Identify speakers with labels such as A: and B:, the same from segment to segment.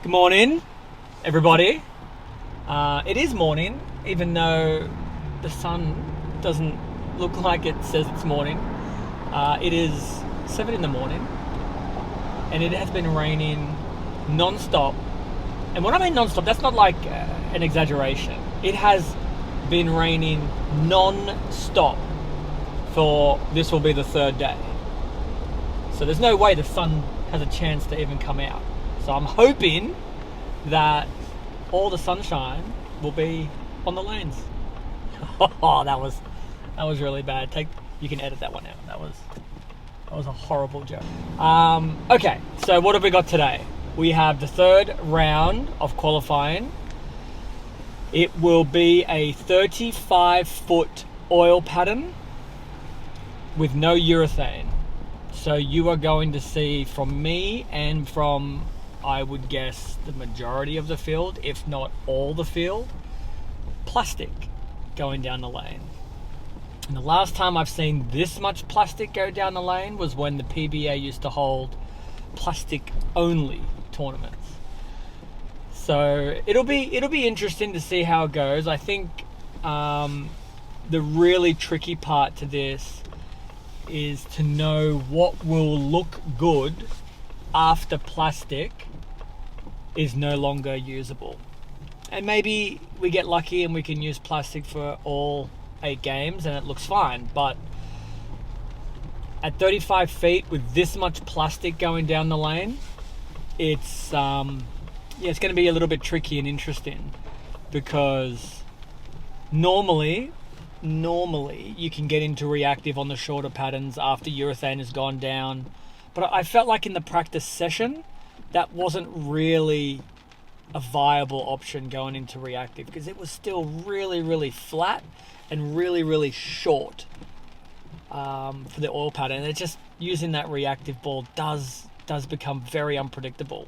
A: Good morning, everybody. It is morning, even though the sun doesn't look like it says it's morning. It is 7 in the morning, and it has been raining non-stop. And when I mean non-stop, that's not like an exaggeration. It has been raining non-stop for this will be the third day. So there's no way the sun has a chance to even come out. So I'm hoping that all the sunshine will be on the lanes. Oh, that was really bad. You can edit that one out. That was a horrible joke. Okay, so what have we got today? We have the third round of qualifying. It will be a 35-foot oil pattern with no urethane. So you are going to see from me and from, I would guess, the majority of the field, if not all the field, plastic going down the lane. And the last time I've seen this much plastic go down the lane was when the PBA used to hold plastic-only tournaments. So it'll be interesting to see how it goes. I think the really tricky part to this is to know what will look good after plastic is no longer usable. And maybe we get lucky and we can use plastic for all 8 games and it looks fine, but at 35 feet with this much plastic going down the lane, it's going to be a little bit tricky and interesting, because normally you can get into reactive on the shorter patterns after urethane has gone down. But I felt like in the practice session, that wasn't really a viable option going into reactive, because it was still really, really flat and really, really short for the oil pattern. And it's just using that reactive ball does become very unpredictable.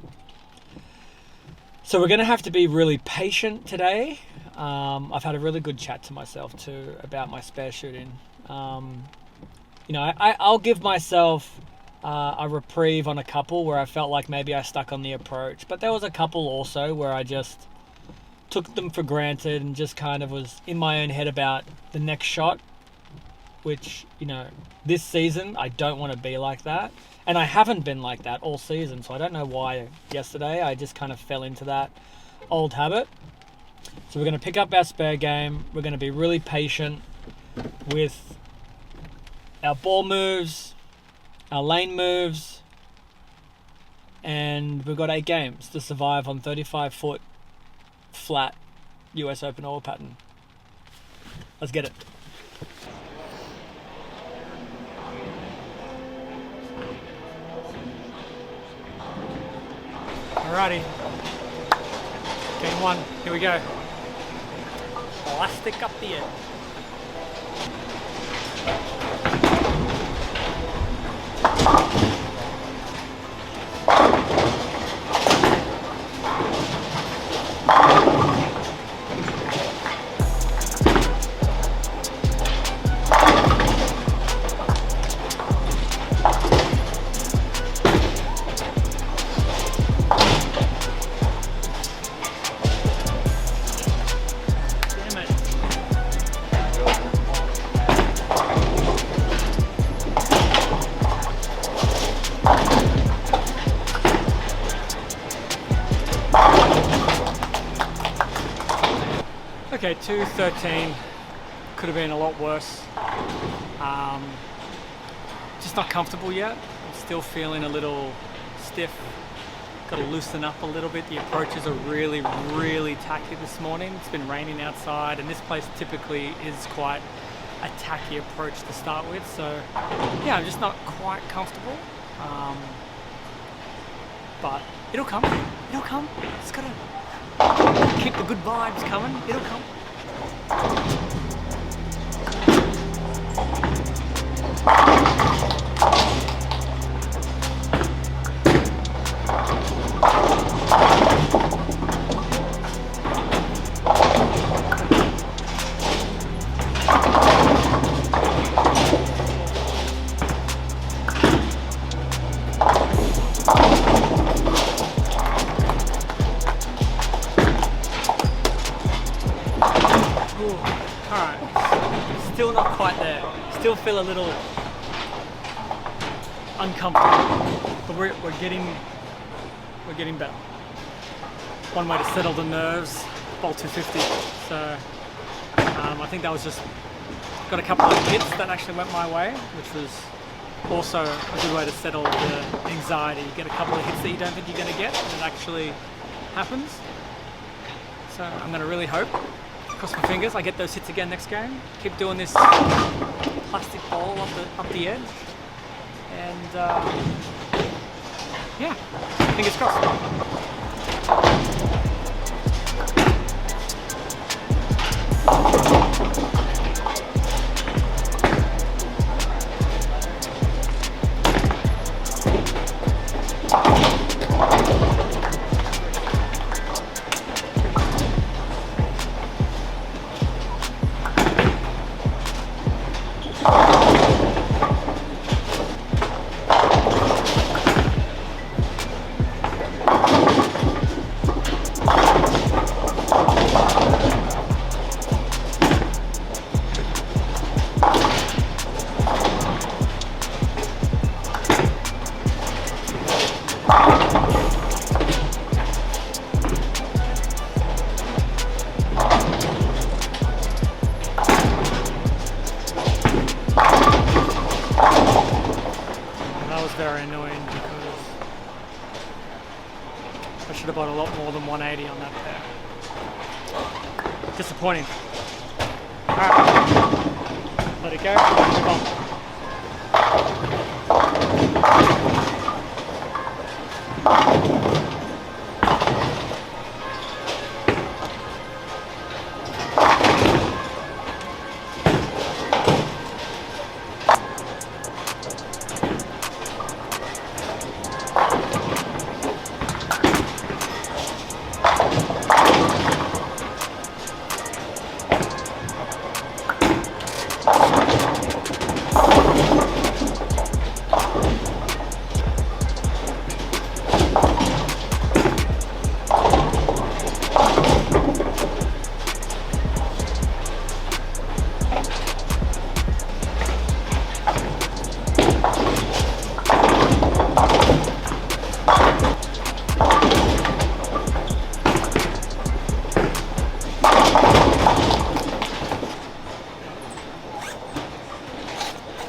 A: So we're going to have to be really patient today. I've had a really good chat to myself too about my spare shooting. I'll give myself a reprieve on a couple where I felt like maybe I stuck on the approach, but there was a couple also where I just took them for granted and just kind of was in my own head about the next shot, which, this season I don't want to be like that. And I haven't been like that all season, so I don't know why yesterday I just kind of fell into that old habit. So we're going to pick up our spare game. We're going to be really patient with our ball moves, our lane moves, and we've got 8 games to survive on 35-foot flat US Open oil pattern. Let's get it. Alrighty, game 1, here we go. Plastic up the end. Okay, 2:13, could have been a lot worse. Just not comfortable yet. I'm still feeling a little stiff. Got to loosen up a little bit. The approaches are really, really tacky this morning. It's been raining outside, and this place typically is quite a tacky approach to start with. So yeah, I'm just not quite comfortable. But it'll come. It'll come. Just gotta keep the good vibes coming. It'll come. still feel a little uncomfortable, but we're getting better. One way to settle the nerves, bolt 250. So I think that was just got a couple of hits that actually went my way, which was also a good way to settle the anxiety. You get a couple of hits that you don't think you're going to get, and it actually happens. So I'm going to really hope, cross my fingers, I get those hits again next game. Keep doing this plastic ball up the edge, and yeah, fingers crossed. Very annoying because I should have bought a lot more than 180 on that pair. Disappointing. Alright, let it go, move on.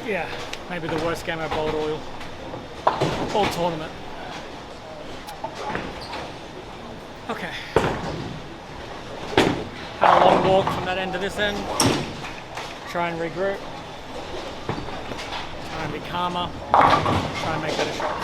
A: Yeah, maybe the worst game I bowled all tournament. Okay. Had a long walk from that end to this end. Try and regroup. Try and be calmer. Try and make better shots.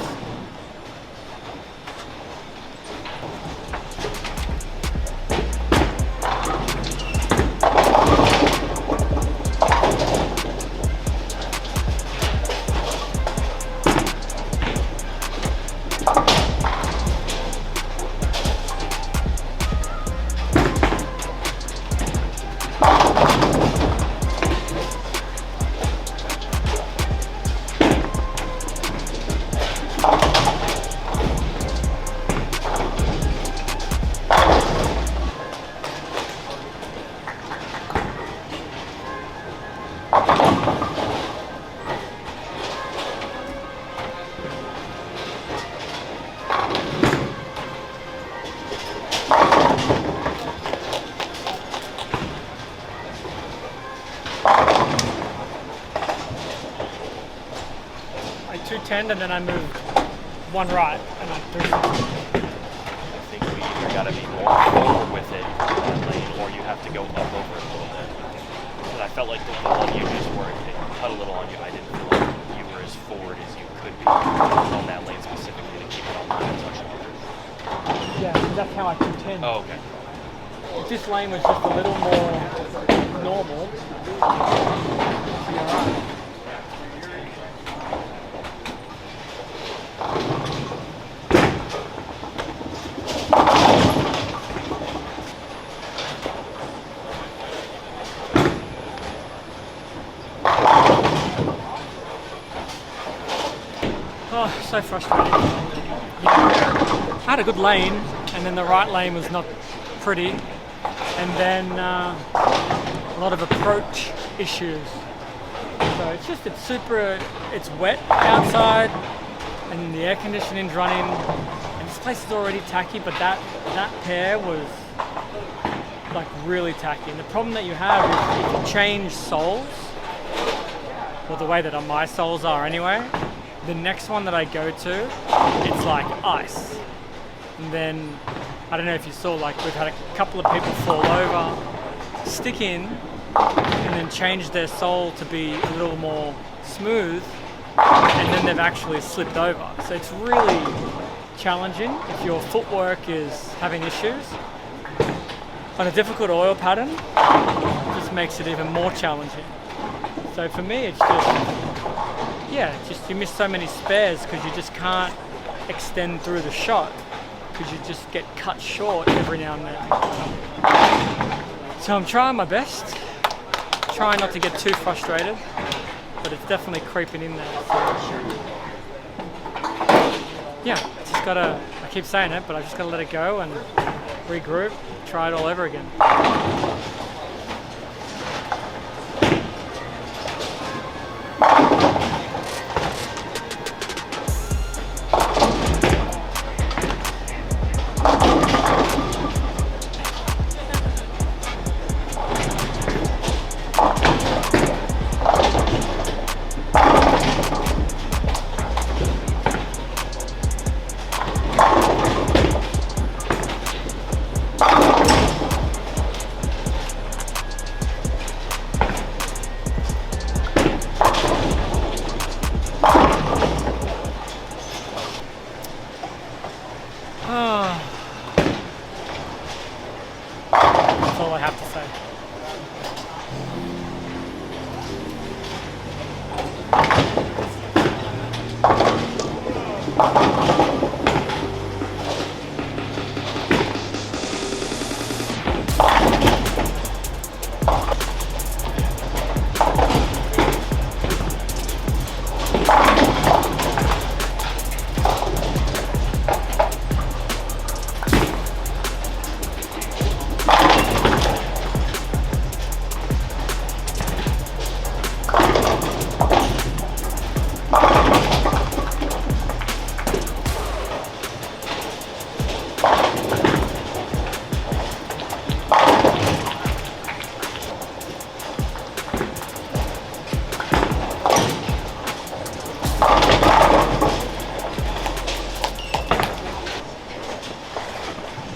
A: I 210 and then I moved one right and I threw.
B: I think we either got to be more forward with it in that lane, or you have to go up over it a little bit. Because I felt like the one you just were, it cut a little on you. I didn't feel like you were as forward as you could be on that lane specifically to keep it on line and touch it.
A: Yeah, that's how I 210.
B: Oh, okay.
A: If this lane was just a little more normal, you're right. Oh, so frustrating. I had a good lane, and then the right lane was not pretty, and then a lot of approach issues. So So it's wet outside and the air conditioning's running and this place is already tacky, but that pair was like really tacky. And the problem that you have is if you change soles, or the way that my soles are anyway, the next one that I go to, it's like ice. And then, I don't know if you saw, like we've had a couple of people fall over, stick in, and then change their sole to be a little more smooth, and then they've actually slipped over. So it's really challenging if your footwork is having issues. On a difficult oil pattern, it just makes it even more challenging. So for me, it's just you miss so many spares because you just can't extend through the shot because you just get cut short every now and then. So I'm trying my best, trying not to get too frustrated, but it's definitely creeping in there. So, yeah, just gotta, I keep saying it, but I just gotta let it go and regroup, try it all over again. That's all I have to say.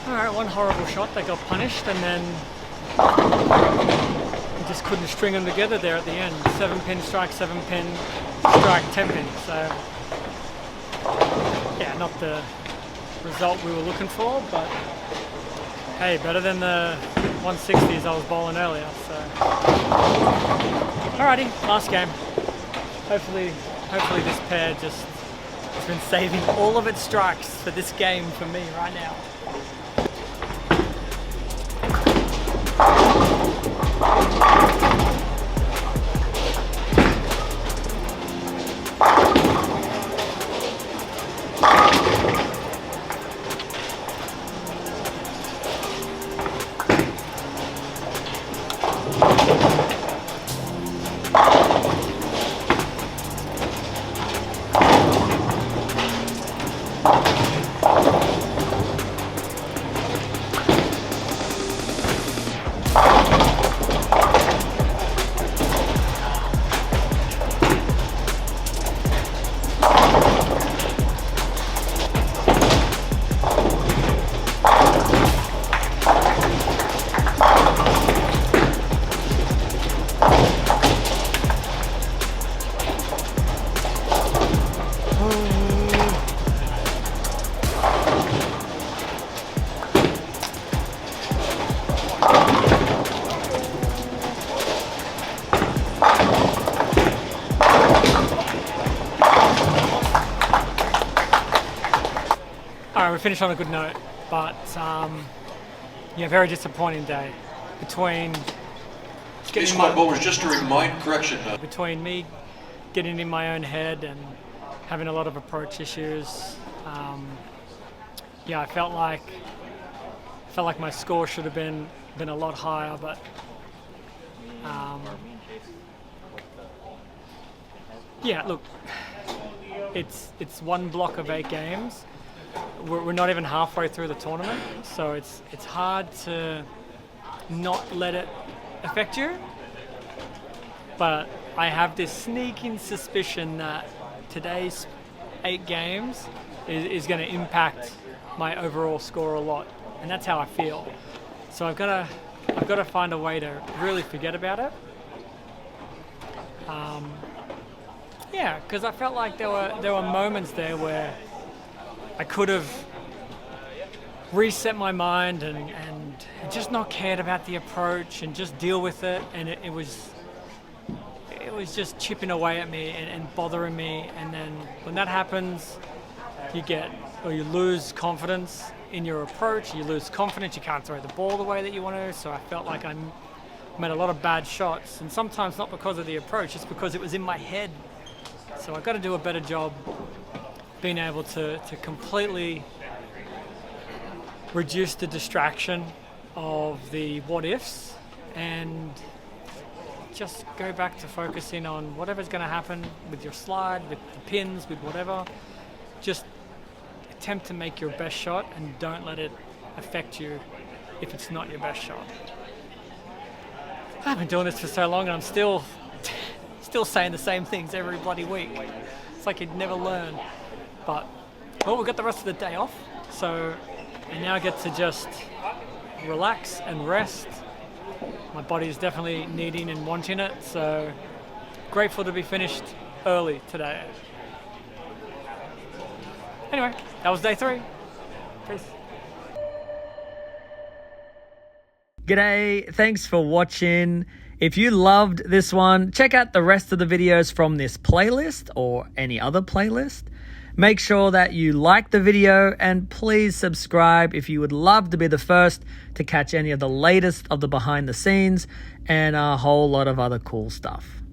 A: Alright, one horrible shot, they got punished, and then we just couldn't string them together there at the end. 7-pin strike, 7-pin strike, 10-pin. So, yeah, not the result we were looking for, but hey, better than the 160s I was bowling earlier. So, alrighty, last game. Hopefully this pair just has been saving all of its strikes for this game for me right now. Alright, we finished on a good note, but yeah, very disappointing day. Between between me getting in my own head and having a lot of approach issues, yeah, I felt like my score should have been a lot higher, but Yeah, look, it's one block of 8 games. We're not even halfway through the tournament, so it's hard to not let it affect you. But I have this sneaking suspicion that today's 8 games is going to impact my overall score a lot, and that's how I feel. So I've got to find a way to really forget about it. Yeah, because I felt like there were moments there where I could have reset my mind and just not cared about the approach and just deal with it, and it was just chipping away at me and bothering me. And then when that happens, you lose confidence in your approach, you lose confidence, you can't throw the ball the way that you want to. So I felt like I made a lot of bad shots, and sometimes not because of the approach, it's because it was in my head. So I've got to do a better job being able to completely reduce the distraction of the what ifs and just go back to focusing on whatever's going to happen with your slide, with the pins, with whatever. Just attempt to make your best shot and don't let it affect you if it's not your best shot. I've been doing this for so long and I'm still saying the same things every bloody week. It's like you'd never learn. But, well, we've got the rest of the day off, so I now get to just relax and rest. My body is definitely needing and wanting it, so grateful to be finished early today. Anyway, that was day 3. Peace. G'day, thanks for watching. If you loved this one, check out the rest of the videos from this playlist or any other playlist. Make sure that you like the video and please subscribe if you would love to be the first to catch any of the latest of the behind the scenes and a whole lot of other cool stuff.